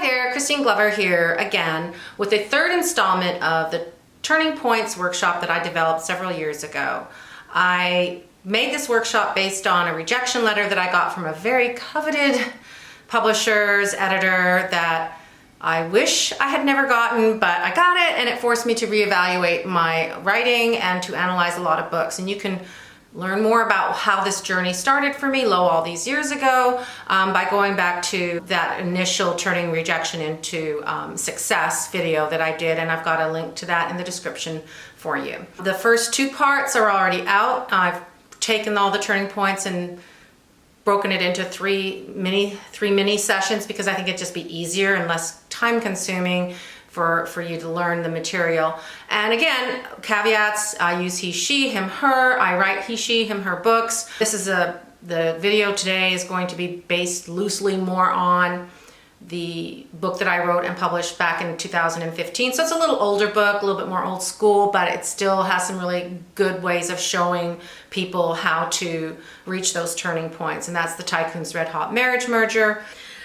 Hi there, Christine Glover here again with a third installment of the Turning Points workshop that I developed several years ago. I made this workshop based on a rejection letter that I got from a very coveted publisher's editor that I wish I had never gotten, but I got it and it forced me to reevaluate my writing and to analyze a lot of books. And you can learn more about how this journey started for me all these years ago by going back to that initial turning rejection into success video that I did, and I've got a link to that in the description for you. The first two parts are already out. I've taken all the turning points and broken it into three mini sessions because I think it'd just be easier and less time consuming for you to learn the material. And again, caveats, I use he, she, him, her. I write he, she, him, her books. The video today is going to be based loosely more on the book that I wrote and published back in 2015. So it's a little older book, a little bit more old school, but it still has some really good ways of showing people how to reach those turning points. And that's the TYCOON'S Red Hot Marriage Merger.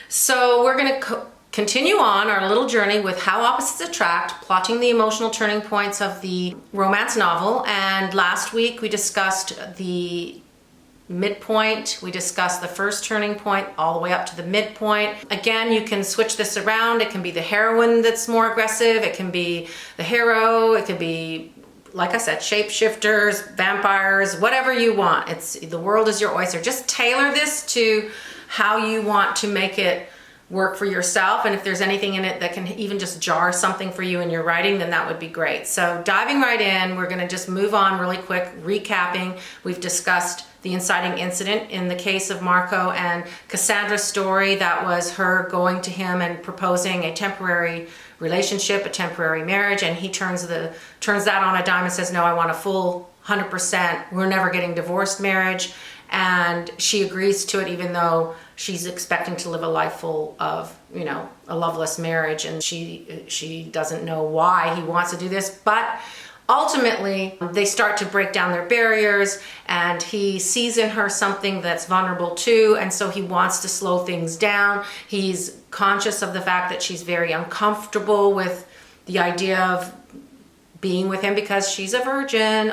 So we're going to continue on our little journey with How Opposites Attract, plotting the emotional turning points of the romance novel. And last week we discussed the midpoint. We discussed the first turning point all the way up to the midpoint. Again, you can switch this around. It can be the heroine that's more aggressive. It can be the hero. It could be, like I said, shapeshifters, vampires, whatever you want. The world is your oyster. Just tailor this to how you want to make it work for yourself, and if there's anything in it that can even just jar something for you in your writing, then that would be great. So diving right in, we're going to just move on really quick, recapping. We've discussed the inciting incident in the case of Marco and Cassandra's story. That was her going to him and proposing a temporary relationship, a temporary marriage, and he turns that on a dime and says, no, I want a full 100%, we're never getting divorced marriage. And she agrees to it even though she's expecting to live a life full of, a loveless marriage, and she doesn't know why he wants to do this. But ultimately, they start to break down their barriers, and he sees in her something that's vulnerable too, and so he wants to slow things down. He's conscious of the fact that she's very uncomfortable with the idea of being with him because she's a virgin.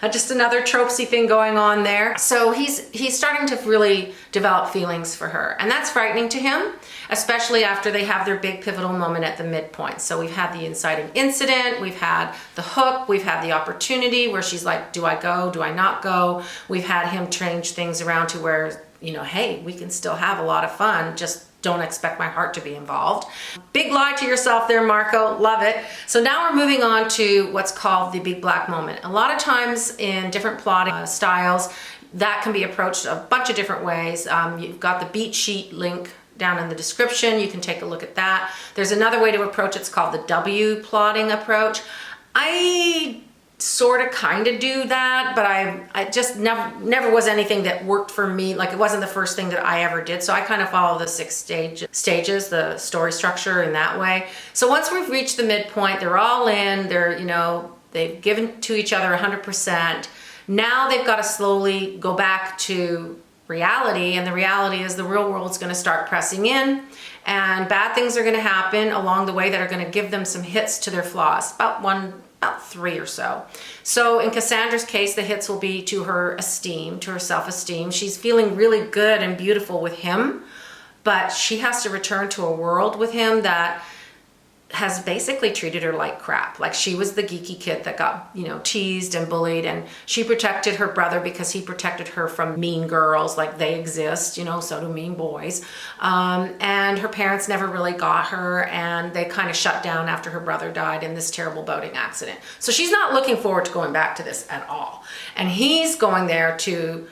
Just another tropesy thing going on there. So he's starting to really develop feelings for her, and that's frightening to him, especially after they have their big pivotal moment at the midpoint. So we've had the inciting incident, we've had the hook, we've had the opportunity where she's like, do I go, do I not go? We've had him change things around to where, hey, we can still have a lot of fun, just don't expect my heart to be involved. Big lie to yourself there, Marco. Love it. So now we're moving on to what's called the big black moment. A lot of times in different plotting styles, that can be approached a bunch of different ways. You've got the beat sheet link down in the description. You can take a look at that. There's another way to approach it. It's called the W plotting approach. I sort of kind of do that, but I just never was anything that worked for me. Like, it wasn't the first thing that I ever did. So I kind of follow the 6 stages, the story structure in that way. So once we've reached the midpoint, they're all in, they've given to each other 100%. Now they've got to slowly go back to reality, and the reality is the real world's going to start pressing in, and bad things are going to happen along the way that are going to give them some hits to their flaws. About 3 or so. So in Cassandra's case, the hits will be to her esteem, to her self-esteem. She's feeling really good and beautiful with him, but she has to return to a world with him that has basically treated her like crap. Like, she was the geeky kid that got, teased and bullied, and she protected her brother because he protected her from mean girls. Like, they exist, so do mean boys. And her parents never really got her, and they kind of shut down after her brother died in this terrible boating accident. So she's not looking forward to going back to this at all. And he's going there to,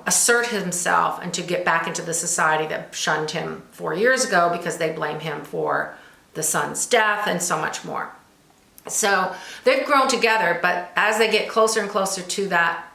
assert himself and to get back into the society that shunned him 4 years ago because they blame him for the son's death and so much more. So they've grown together, but as they get closer and closer to that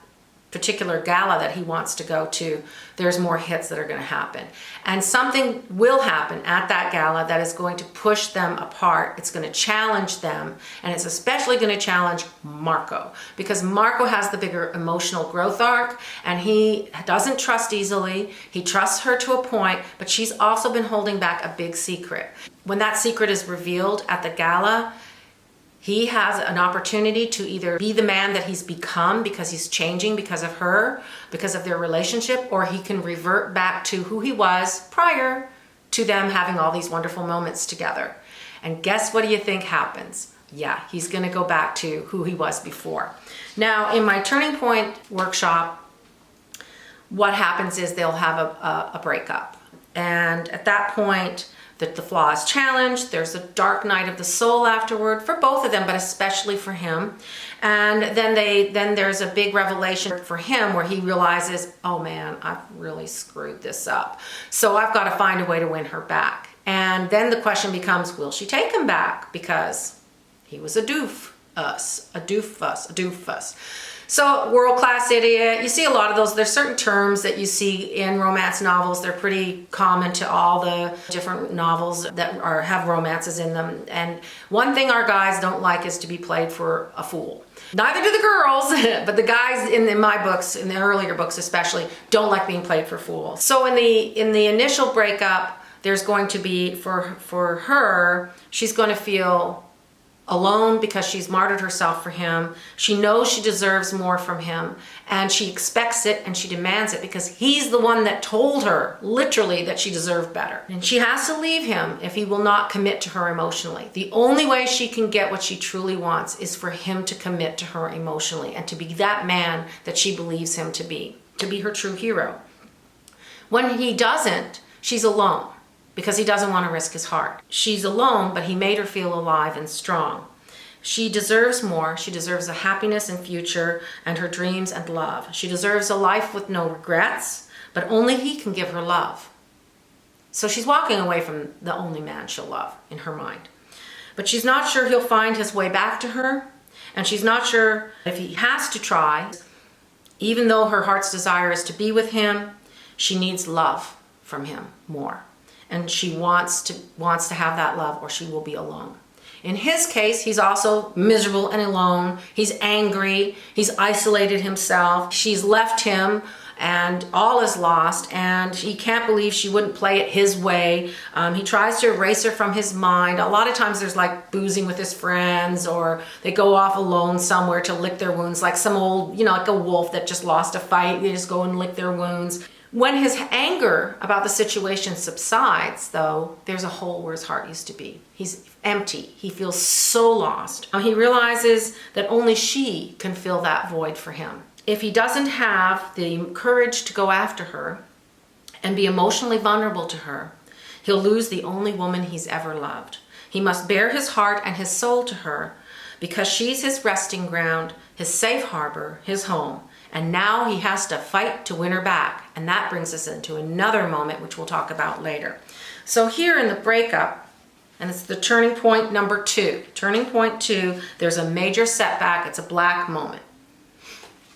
particular gala that he wants to go to, there's more hits that are going to happen. And something will happen at that gala that is going to push them apart. It's going to challenge them, and it's especially going to challenge Marco, because Marco has the bigger emotional growth arc, and he doesn't trust easily. He trusts her to a point, but she's also been holding back a big secret. When that secret is revealed at the gala, he has an opportunity to either be the man that he's become because he's changing because of her, because of their relationship, or he can revert back to who he was prior to them having all these wonderful moments together. And guess what do you think happens? Yeah, he's going to go back to who he was before. Now, in my Turning Point workshop, what happens is they'll have a breakup. And at that point, that the flaw is challenged. There's a dark night of the soul afterward for both of them, but especially for him. And then there's a big revelation for him where he realizes, oh man, I've really screwed this up. So I've got to find a way to win her back. And then the question becomes, will she take him back? Because he was a doofus. So world-class idiot, you see a lot of those. There's certain terms that you see in romance novels. They're pretty common to all the different novels that have romances in them. And one thing our guys don't like is to be played for a fool. Neither do the girls, but the guys in my books, in the earlier books especially, don't like being played for fools. So in the initial breakup, there's going to be, for her, she's going to feel alone because she's martyred herself for him. She knows she deserves more from him, and she expects it and she demands it because he's the one that told her literally that she deserved better. And she has to leave him if he will not commit to her emotionally. The only way she can get what she truly wants is for him to commit to her emotionally and to be that man that she believes him to be her true hero. When he doesn't, she's alone, because he doesn't want to risk his heart. She's alone, but he made her feel alive and strong. She deserves more. She deserves a happiness and future and her dreams and love. She deserves a life with no regrets, but only he can give her love. So she's walking away from the only man she'll love in her mind. But she's not sure he'll find his way back to her, and she's not sure if he has to try. Even though her heart's desire is to be with him, she needs love from him more. And she wants to have that love, or she will be alone. In his case, he's also miserable and alone. He's angry. He's isolated himself. She's left him, and all is lost. And he can't believe she wouldn't play it his way. He tries to erase her from his mind. A lot of times there's like boozing with his friends, or they go off alone somewhere to lick their wounds, like some old, like a wolf that just lost a fight. They just go and lick their wounds. When his anger about the situation subsides, though, there's a hole where his heart used to be. He's empty. He feels so lost. He realizes that only she can fill that void for him. If he doesn't have the courage to go after her and be emotionally vulnerable to her, he'll lose the only woman he's ever loved. He must bare his heart and his soul to her because she's his resting ground, his safe harbor, his home. And now he has to fight to win her back. And that brings us into another moment, which we'll talk about later. So here in the breakup, and it's the turning point number 2. Turning point 2, there's a major setback. It's a black moment.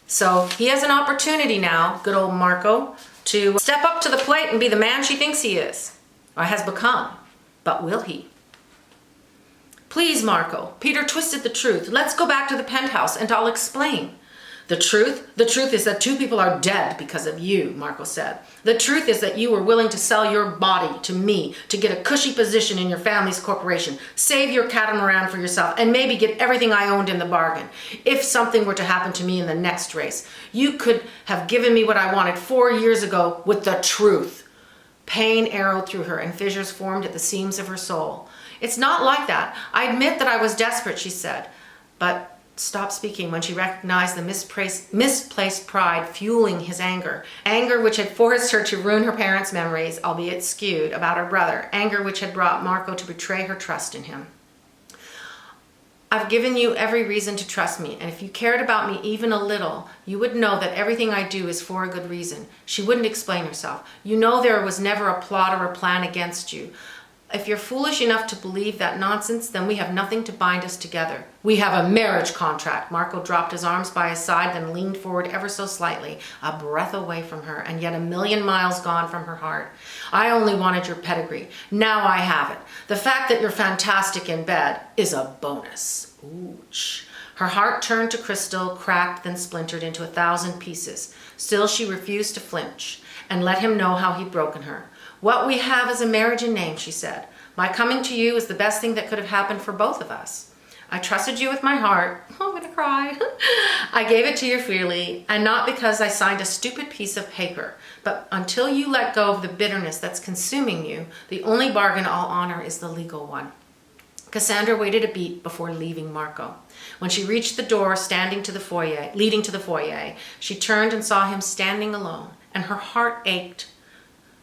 So he has an opportunity now, good old Marco, to step up to the plate and be the man she thinks he is, or has become. But will he? Please, Marco, Peter twisted the truth. Let's go back to the penthouse and I'll explain. The truth is that 2 people are dead because of you, Marco said. The truth is that you were willing to sell your body to me to get a cushy position in your family's corporation, save your catamaran for yourself, and maybe get everything I owned in the bargain. If something were to happen to me in the next race, you could have given me what I wanted 4 years ago with the truth. Pain arrowed through her and fissures formed at the seams of her soul. It's not like that. I admit that I was desperate, she said, but stopped speaking when she recognized the misplaced pride fueling his anger. Anger which had forced her to ruin her parents' memories, albeit skewed, about her brother. Anger which had brought Marco to betray her trust in him. I've given you every reason to trust me, and if you cared about me even a little, you would know that everything I do is for a good reason. She wouldn't explain herself. You know there was never a plot or a plan against you. If you're foolish enough to believe that nonsense, then we have nothing to bind us together. We have a marriage contract. Marco dropped his arms by his side, then leaned forward ever so slightly, a breath away from her, and yet a million miles gone from her heart. I only wanted your pedigree. Now I have it. The fact that you're fantastic in bed is a bonus. Ooch. Her heart turned to crystal, cracked, then splintered into 1,000 pieces. Still, she refused to flinch and let him know how he'd broken her. What we have is a marriage in name, she said. My coming to you is the best thing that could have happened for both of us. I trusted you with my heart. Oh, I'm gonna cry. I gave it to you freely, and not because I signed a stupid piece of paper, but until you let go of the bitterness that's consuming you, the only bargain I'll honor is the legal one. Cassandra waited a beat before leaving Marco. When she reached the door leading to the foyer, she turned and saw him standing alone, and her heart ached.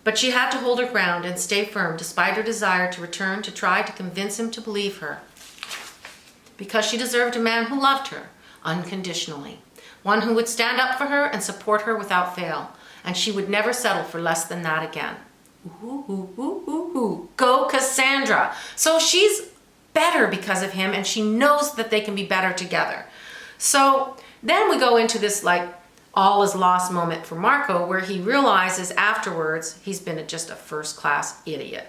But she had to hold her ground and stay firm despite her desire to return to try to convince him to believe her. Because she deserved a man who loved her unconditionally, one who would stand up for her and support her without fail, and she would never settle for less than that again. Ooh, ooh, ooh, ooh, ooh. Go Cassandra! So she's better because of him, and she knows that they can be better together. So then we go into this all is lost moment for Marco, where he realizes afterwards he's been just a first-class idiot.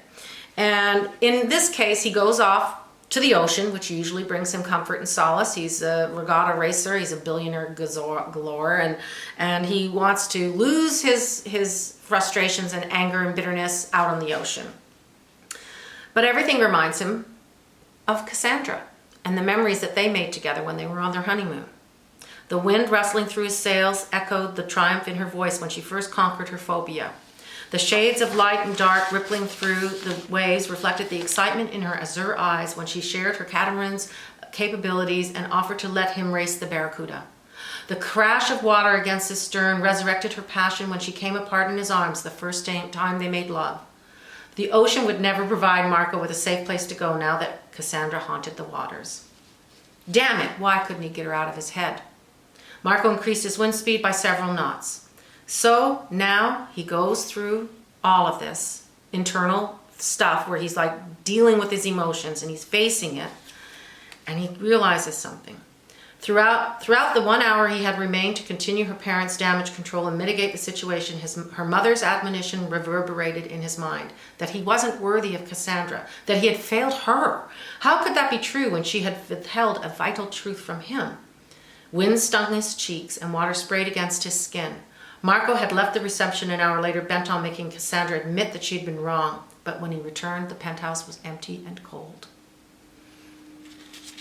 And in this case, he goes off to the ocean, which usually brings him comfort and solace. He's a regatta racer. He's a billionaire galore, and he wants to lose his frustrations and anger and bitterness out on the ocean. But everything reminds him of Cassandra and the memories that they made together when they were on their honeymoon. The wind rustling through his sails echoed the triumph in her voice when she first conquered her phobia. The shades of light and dark rippling through the waves reflected the excitement in her azure eyes when she shared her catamaran's capabilities and offered to let him race the barracuda. The crash of water against his stern resurrected her passion when she came apart in his arms the first time they made love. The ocean would never provide Marco with a safe place to go now that Cassandra haunted the waters. Damn it, why couldn't he get her out of his head? Marco increased his wind speed by several knots. So now he goes through all of this internal stuff where he's dealing with his emotions and he's facing it, and he realizes something. Throughout the 1 hour he had remained to continue her parents' damage control and mitigate the situation, her mother's admonition reverberated in his mind, that he wasn't worthy of Cassandra, that he had failed her. How could that be true when she had withheld a vital truth from him? Wind stung his cheeks and water sprayed against his skin. Marco had left the reception an hour later, bent on making Cassandra admit that she'd been wrong. But when he returned, the penthouse was empty and cold.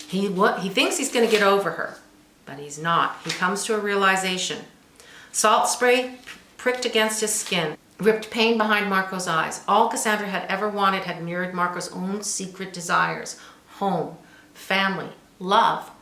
He thinks he's going to get over her, but he's not. He comes to a realization. Salt spray pricked against his skin, ripped pain behind Marco's eyes. All Cassandra had ever wanted had mirrored Marco's own secret desires: home, family, love.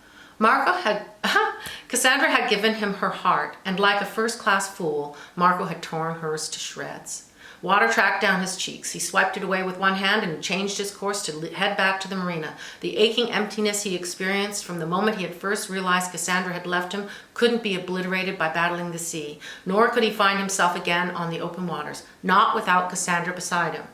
Cassandra had given him her heart, and like a first-class fool, Marco had torn hers to shreds. Water tracked down his cheeks. He swiped it away with one hand and changed his course to head back to the marina. The aching emptiness he experienced from the moment he had first realized Cassandra had left him couldn't be obliterated by battling the sea, nor could he find himself again on the open waters, not without Cassandra beside him.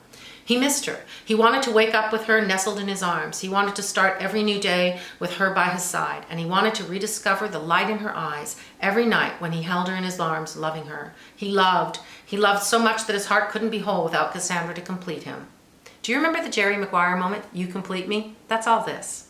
He missed her. He wanted to wake up with her nestled in his arms. He wanted to start every new day with her by his side, and he wanted to rediscover the light in her eyes every night when he held her in his arms, loving her. He loved so much that his heart couldn't be whole without Cassandra to complete him. Do you remember the Jerry Maguire moment? You complete me? That's all this.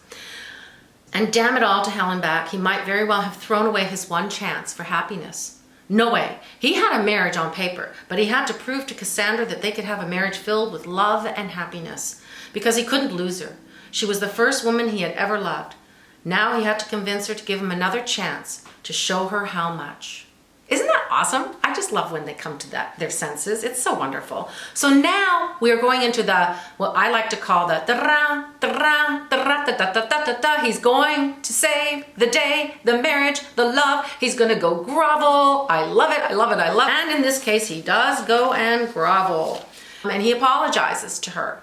And damn it all to hell and back, he might very well have thrown away his one chance for happiness. No way. He had a marriage on paper, but he had to prove to Cassandra that they could have a marriage filled with love and happiness, because he couldn't lose her. She was the first woman he had ever loved. Now he had to convince her to give him another chance, to show her how much. Isn't that awesome? I just love when they come to their senses. It's so wonderful. So now we are going into what I like to call the he's going to save the day, the marriage, the love. He's going to go grovel. I love it. I love it. I love it. And in this case, he does go and grovel. And he apologizes to her.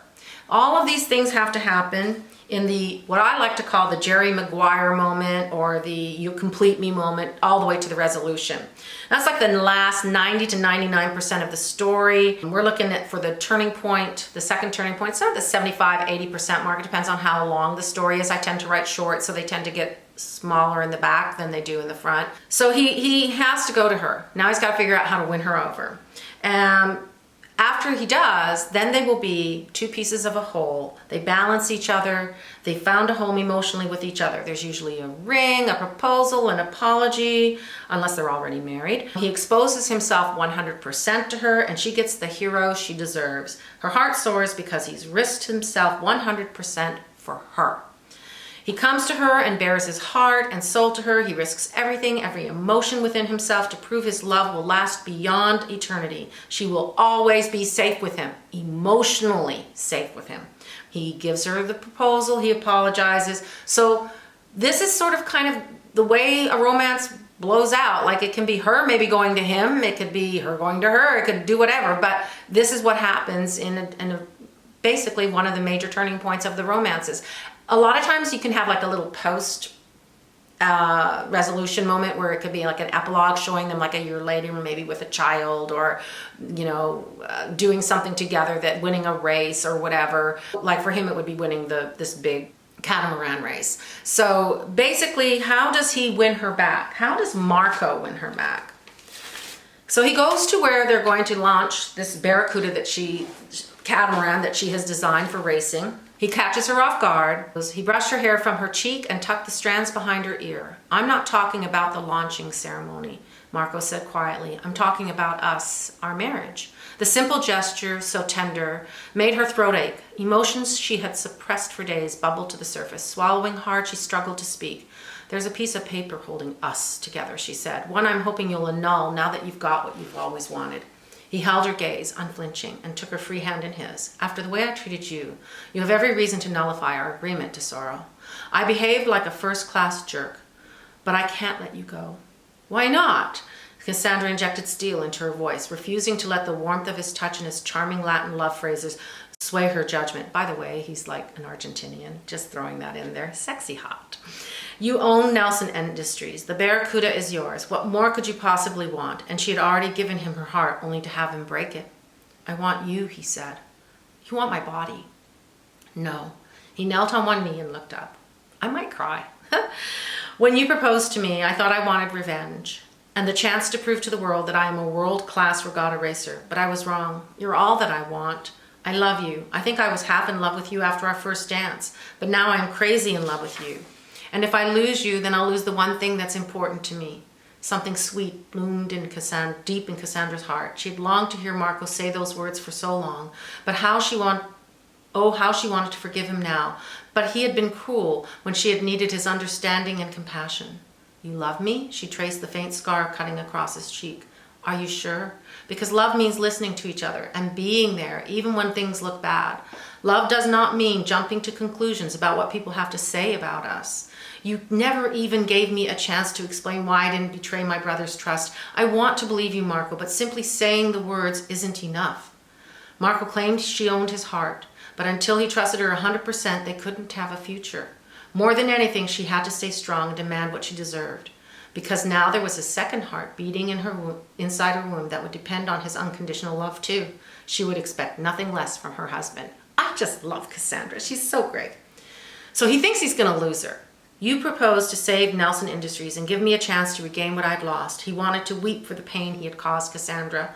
All of these things have to happen in the, what I like to call the Jerry Maguire moment, or the you complete me moment, all the way to the resolution. That's like the last 90 to 99% of the story. We're looking at, for the turning point, the second turning point, it's not the 75, 80% mark. It depends on how long the story is. I tend to write short, so they tend to get smaller in the back than they do in the front. So he has to go to her. Now he's got to figure out how to win her over. After he does, then they will be two pieces of a whole. They balance each other. They found a home emotionally with each other. There's usually a ring, a proposal, an apology, unless they're already married. He exposes himself 100% to her, and she gets the hero she deserves. Her heart soars because he's risked himself 100% for her. He comes to her and bears his heart and soul to her. He risks everything, every emotion within himself to prove his love will last beyond eternity. She will always be safe with him, emotionally safe with him. He gives her the proposal, he apologizes. So this is sort of kind of the way a romance blows out. Like, it can be her maybe going to him, it could be her going to her, it could do whatever, but this is what happens in basically one of the major turning points of the romances. A lot of times you can have like a little post resolution moment where it could be like an epilogue showing them like a year later, maybe with a child, or doing something together, that winning a race or whatever. Like for him it would be winning this big catamaran race. So basically, how does he win her back? How does Marco win her back? So he goes to where they're going to launch this barracuda catamaran that she has designed for racing. He catches her off guard. He brushed her hair from her cheek and tucked the strands behind her ear. "I'm not talking about the launching ceremony," Marco said quietly. "I'm talking about us, our marriage." The simple gesture, so tender, made her throat ache. Emotions she had suppressed for days bubbled to the surface. Swallowing hard, she struggled to speak. "There's a piece of paper holding us together," she said. "One I'm hoping you'll annul now that you've got what you've always wanted." He held her gaze, unflinching, and took her free hand in his. "After the way I treated you, you have every reason to nullify our agreement, Tesoro. I behaved like a first-class jerk, but I can't let you go." "Why not?" Cassandra injected steel into her voice, refusing to let the warmth of his touch and his charming Latin love phrases sway her judgment. By the way, he's like an Argentinian, just throwing that in there. Sexy hot. "You own Nelson Industries. The barracuda is yours. What more could you possibly want?" And she had already given him her heart, only to have him break it. "I want you," he said. "You want my body?" "No." He knelt on one knee and looked up. "I might cry. When you proposed to me, I thought I wanted revenge and the chance to prove to the world that I am a world-class regatta racer. But I was wrong. You're all that I want. I love you. I think I was half in love with you after our first dance, but now I am crazy in love with you. And if I lose you, then I'll lose the one thing that's important to me." Something sweet bloomed in deep in Cassandra's heart. She had longed to hear Marco say those words for so long, but how she wanted to forgive him now. But he had been cruel when she had needed his understanding and compassion. "You love me?" She traced the faint scar cutting across his cheek. "Are you sure? Because love means listening to each other and being there even when things look bad. Love does not mean jumping to conclusions about what people have to say about us. You never even gave me a chance to explain why I didn't betray my brother's trust. I want to believe you, Marco, but simply saying the words isn't enough." Marco claimed she owned his heart, but until he trusted her 100%, they couldn't have a future. More than anything, she had to stay strong and demand what she deserved. Because now there was a second heart beating inside her womb that would depend on his unconditional love too. She would expect nothing less from her husband. I just love Cassandra. She's so great. So he thinks he's going to lose her. "You proposed to save Nelson Industries and give me a chance to regain what I'd lost." He wanted to weep for the pain he had caused Cassandra.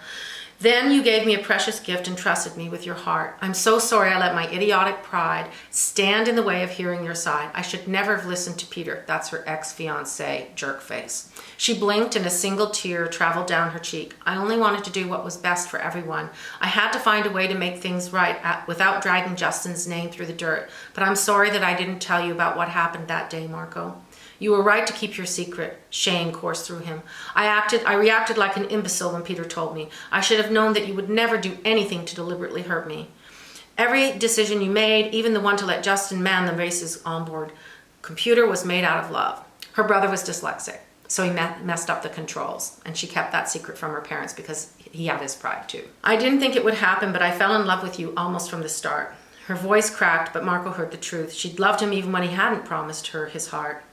"Then you gave me a precious gift and trusted me with your heart. I'm so sorry I let my idiotic pride stand in the way of hearing your side. I should never have listened to Peter." That's her ex-fiance, jerk face. She blinked and a single tear traveled down her cheek. "I only wanted to do what was best for everyone. I had to find a way to make things right without dragging Justin's name through the dirt. But I'm sorry that I didn't tell you about what happened that day, Marco. You were right to keep your secret." Shame coursed through him. I reacted like an imbecile when Peter told me. I should have known that you would never do anything to deliberately hurt me. Every decision you made, even the one to let Justin man the race's onboard computer, was made out of love. Her brother was dyslexic, so he messed up the controls, and she kept that secret from her parents because he had his pride too. "I didn't think it would happen, but I fell in love with you almost from the start." Her voice cracked, but Marco heard the truth. She'd loved him even when he hadn't promised her his heart.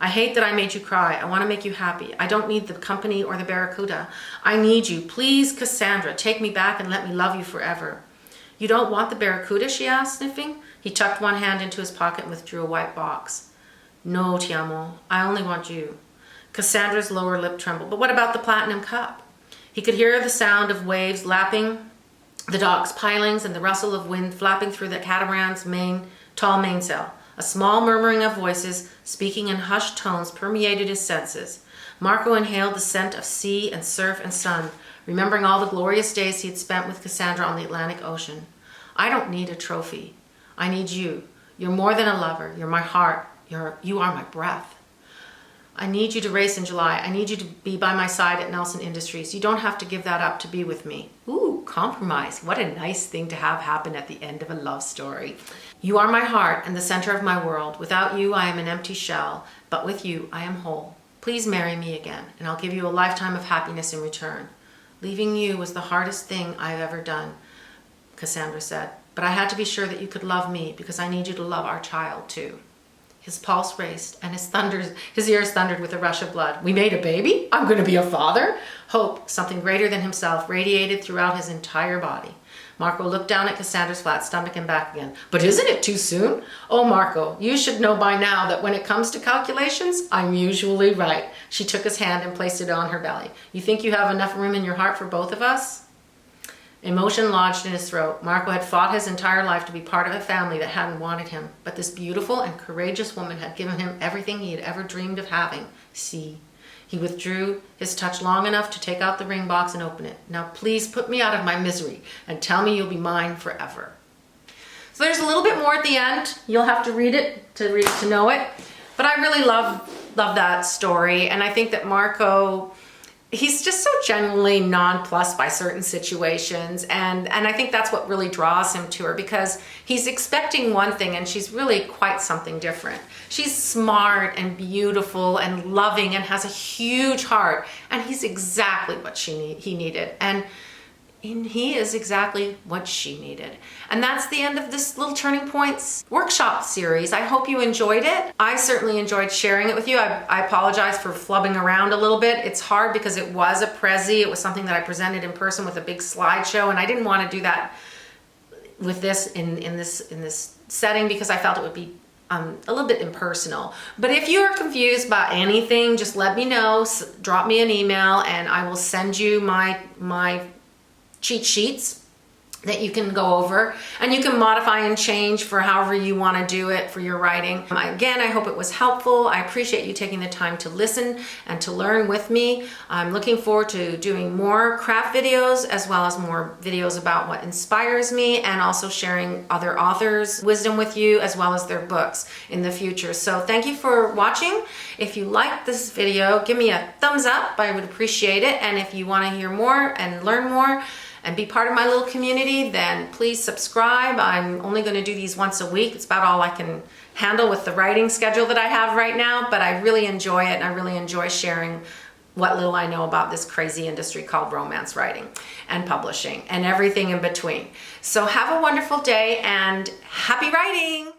I hate that I made you cry. I want to make you happy. I don't need the company or the barracuda. I need you. Please, Cassandra, take me back and let me love you forever. You don't want the barracuda? She asked, sniffing. He tucked one hand into his pocket and withdrew a white box. No, ti amo. I only want you. Cassandra's lower lip trembled. But what about the platinum cup? He could hear the sound of waves lapping the dock's pilings and the rustle of wind flapping through the catamaran's tall mainsail. A small murmuring of voices speaking in hushed tones permeated his senses. Marco inhaled the scent of sea and surf and sun, remembering all the glorious days he had spent with Cassandra on the Atlantic Ocean. I don't need a trophy. I need you. You're more than a lover. You're my heart. You are my breath. I need you to race in July. I need you to be by my side at Nelson Industries. You don't have to give that up to be with me. Ooh, compromise. What a nice thing to have happen at the end of a love story. You are my heart and the center of my world. Without you, I am an empty shell, but with you, I am whole. Please marry me again, and I'll give you a lifetime of happiness in return. Leaving you was the hardest thing I've ever done, Cassandra said, but I had to be sure that you could love me because I need you to love our child too. His pulse raced and his ears thundered with a rush of blood. We made a baby? I'm going to be a father? Hope, something greater than himself, radiated throughout his entire body. Marco looked down at Cassandra's flat stomach and back again. But isn't it too soon? Oh, Marco, you should know by now that when it comes to calculations, I'm usually right. She took his hand and placed it on her belly. You think you have enough room in your heart for both of us? Emotion lodged in his throat. Marco had fought his entire life to be part of a family that hadn't wanted him, but this beautiful and courageous woman had given him everything he had ever dreamed of having. See. He withdrew his touch long enough to take out the ring box and open it. Now please put me out of my misery and tell me you'll be mine forever. So there's a little bit more at the end. You'll have to read it to know it. But I really love that story, and I think that Marco, he's just so genuinely nonplussed by certain situations, and I think that's what really draws him to her, because he's expecting one thing and she's really quite something different. She's smart and beautiful and loving and has a huge heart, and he's exactly what he needed, and he is exactly what she needed. And that's the end of this little Turning Points workshop series. I hope you enjoyed it. I certainly enjoyed sharing it with you. I apologize for flubbing around a little bit. It's hard because it was a Prezi. It was something that I presented in person with a big slideshow, and I didn't want to do that with this in this setting because I felt it would be a little bit impersonal. But if you are confused about anything, just let me know. Drop me an email and I will send you my cheat sheets that you can go over, and you can modify and change for however you want to do it for your writing. Again, I hope it was helpful. I appreciate you taking the time to listen and to learn with me. I'm looking forward to doing more craft videos as well as more videos about what inspires me, and also sharing other authors' wisdom with you as well as their books in the future. So thank you for watching. If you liked this video, give me a thumbs up. I would appreciate it. And if you want to hear more and learn more and be part of my little community, then please subscribe. I'm only going to do these once a week. It's about all I can handle with the writing schedule that I have right now, but I really enjoy it, and I really enjoy sharing what little I know about this crazy industry called romance writing and publishing and everything in between. So have a wonderful day and happy writing!